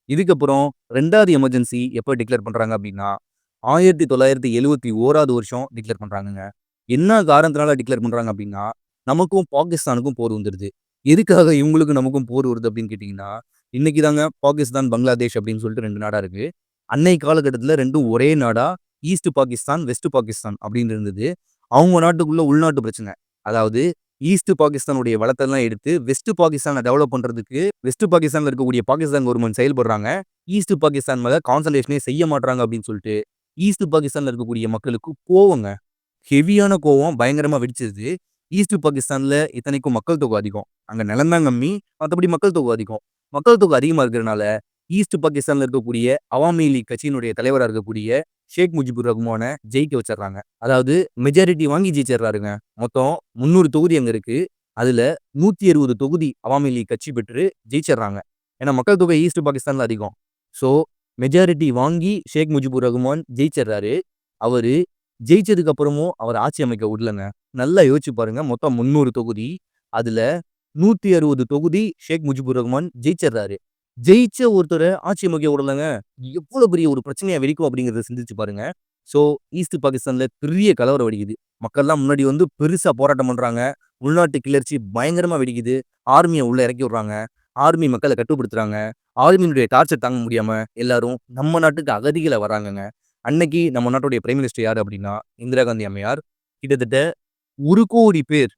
இதுக்கப்புறம் 2வது எமர்ஜென்சி எப்ப டிக்ளேர் பண்றாங்க அப்டின்னா, 1971வது வருஷம் டிக்ளேர் பண்றாங்கங்க. என்ன காரணத்தினால டிக்ளேர் பண்றாங்க அப்டின்னா, நமக்கும் பாகிஸ்தானுக்கும் போர் வந்துருது. எதுக்காக இவங்களுக்கும் நமக்கும் போர் வருது அப்டின்னு கேட்டீங்கன்னா, இன்னைக்கு தாங்க பாகிஸ்தான், பங்களாதேஷ் அப்டின்னு சொல்லிட்டு 2 நாடா இருக்கு. அன்னைய காலகட்டத்தில 2ம் ஒரே நாடா ஈஸ்ட் பாகிஸ்தான், வெஸ்ட் பாகிஸ்தான் அப்டின்னு இருந்தது. அவங்க நாட்டுக்குள்ள உள்நாட்டு பிரச்சனை. அதாவது ஈஸ்ட் பாகிஸ்தானுடைய வளத்தெல்லாம் எடுத்து வெஸ்ட் பாகிஸ்தான டெவலப் பண்றதுக்கு வெஸ்ட் பாகிஸ்தான்ல இருக்கக்கூடிய பாகிஸ்தான் கவர்ன்மென்ட் செயல்படுறாங்க. ஈஸ்ட் பாகிஸ்தான் மேல கான்சன்ட்ரேஷனே செய்ய மாட்றாங்க அப்படின்னு சொல்லிட்டு, ஈஸ்ட் பாகிஸ்தான்ல இருக்கக்கூடிய மக்களுக்கு கோவங்க. ஹெவியான கோவம் பயங்கரமா வெடிச்சது. ஈஸ்ட் பாகிஸ்தான்ல இத்தனைக்கும் மக்கள் தொகை அதிகம். அங்க நிலம் தான் கம்மி. மத்தபடி மக்கள் தொகை அதிகம். மக்கள் தொகை அதிகமா இருக்கிறனால, ஈஸ்ட் பாகிஸ்தான்ல இருக்கக்கூடிய அவாமி லீக் கட்சியினுடைய தலைவரா இருக்கக்கூடிய ஷேக் முஜிபுர் ரஹ்மான ஜெயிக்க வச்சர்றாங்க. அதாவது மெஜாரிட்டி வாங்கி ஜெயிச்சர்றாருங்க. மொத்தம் 300 தொகுதி அங்க இருக்கு. அதுல 160 தொகுதி அவாமி லீக் கட்சி பெற்று ஜெயிச்சர்றாங்க. ஏன்னா மக்கள் தொகை ஈஸ்ட் பாகிஸ்தான்ல அதிகம். ஸோ மெஜாரிட்டி வாங்கி ஷேக் முஜிபுர் ரஹ்மான் ஜெயிச்சர்றாரு. அவரு ஜெயிச்சதுக்கு அப்புறமும் அவர் ஆட்சி அமைக்க விடலங்க. நல்லா யோசிச்சு பாருங்க. மொத்தம் 300 தொகுதி. அதுல 160 தொகுதி ஷேக் முஜிபுர் ரஹ்மான் ஜெயிச்சர்றாரு. ஜெயிச்ச ஒருத்தர ஆட்சி அமைக்க விடலங்க. எவ்வளோ பெரிய ஒரு பிரச்சனையா வெடிக்கும் அப்படிங்கிறத சிந்திச்சு பாருங்க. ஸோ ஈஸ்ட் பாகிஸ்தான்ல பெரிய கலவரம் வெடிக்குது. மக்கள்லாம் முன்னாடி வந்து பெருசா போராட்டம் பண்றாங்க. உள்நாட்டு கிளர்ச்சி பயங்கரமா வெடிக்குது. ஆர்மிய உள்ள இறக்கி விடுறாங்க. ஆர்மி மக்கள கட்டுப்படுத்துறாங்க. ஆர்மியினுடைய டார்ச்சர் தாங்க முடியாம எல்லாரும் நம்ம நாட்டுக்கு அகதிகளா வராங்கங்க. அன்னைக்கு நம்ம நாட்டுடைய பிரைம் மினிஸ்டர் யாரு அப்படின்னா, இந்திரா காந்தி அம்மையார். கிட்டத்தட்ட 1,00,00,000 பேர்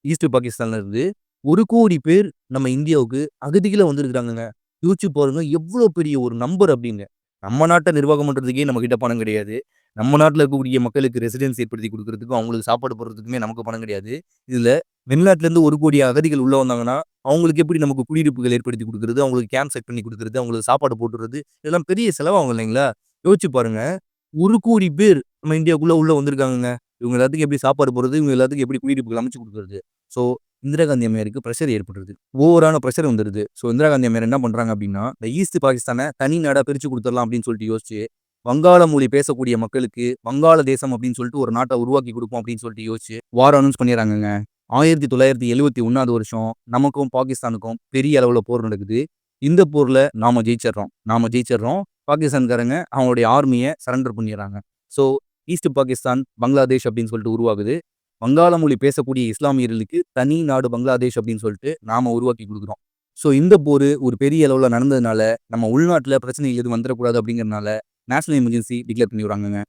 ஈஸ்ட் பாகிஸ்தான்ல இருந்து 1,00,00,000 பேர் நம்ம இந்தியாவுக்கு அகதிகளா வந்திருக்காங்கங்க. யோசிச்சு பாருங்க எவ்வளோ பெரிய ஒரு நம்பர் அப்படின்னு. நம்ம நாட்ட நிர்வாகம் பண்றதுக்கே நம்ம கிட்ட பணம் கிடையாது. நம்ம நாட்டுல இருக்கக்கூடிய மக்களுக்கு ரெசிடென்ஸ் ஏற்படுத்தி குடுக்குறதுக்கும், அவங்களுக்கு சாப்பாடு போடுறதுக்குமே நமக்கு பணம் கிடையாது. இதுல வெளிநாட்டுல இருந்து 1,00,00,000 அகதிகள் உள்ள வந்தாங்கன்னா, அவங்களுக்கு எப்படி நமக்கு குடியிருப்புகள் ஏற்படுத்தி குடுக்குறது, அவங்களுக்கு கேம்ப் செட் பண்ணி குடுக்குறது, அவங்களுக்கு சாப்பாடு போட்டுறது, இதெல்லாம் பெரிய செலவாகும் இல்லைங்களா? யோசிச்சு பாருங்க. 1,00,00,000 பேர் நம்ம இந்தியாவுக்குள்ள உள்ள வந்திருக்காங்கங்க. இவங்க எல்லாத்துக்கும் எப்படி சாப்பாடு போடுறது, இவங்க எல்லாத்துக்கும் எப்படி குடியிருப்புகள் அமைச்சு குடுக்குறது. ஸோ இந்திரா காந்தி அம்மையாருக்கு பிரஷர் ஏற்பட்டுருது. ஓவரான பிரஷர் வந்துருது. ஸோ இந்திரா காந்தி அம்மையார் என்ன பண்றாங்க அப்படின்னா, இந்த ஈஸ்ட் பாகிஸ்தான தனி நாடா பிரிச்சு குடுத்துரலாம் அப்படின்னு சொல்லிட்டு யோசிச்சு, வங்காள மொழி பேசக்கூடிய மக்களுக்கு வங்காள தேசம் அப்படின்னு சொல்லிட்டு ஒரு நாட்ட உருவாக்கி குடுப்போம் அப்படின்னு சொல்லிட்டு யோசிச்சு, வார் அனௌன்ஸ் பண்ணிர்றாங்கங்க. 1971வது வருஷம் நமக்கும் பாகிஸ்தானுக்கும் பெரிய அளவுல போர் நடக்குது. இந்த போர்ல நாம ஜெயிச்சர்றோம். பாகிஸ்தான்காரங்க அவங்களுடைய ஆர்மிய சரண்டர் பண்ணிர்றாங்க. ஸோ ஈஸ்ட் பாகிஸ்தான், பங்களாதேஷ் அப்படின்னு சொல்லிட்டு உருவாகுது. வங்காள மொழி பேசக்கூடிய இஸ்லாமியர்களுக்கு தனி நாடு பங்களாதேஷ் அப்படின்னு சொல்லிட்டு நாம உருவாக்கி குடுக்குறோம். ஸோ இந்த போரு ஒரு பெரிய அளவுல நடந்ததுனால, நம்ம உள்நாட்டுல பிரச்சனைகள் எதுவும் வந்துரக்கூடாது அப்படிங்கிறனால, நேஷனல் எமர்ஜென்சி டிக்ளேர் பண்ணி விடுறாங்கங்க.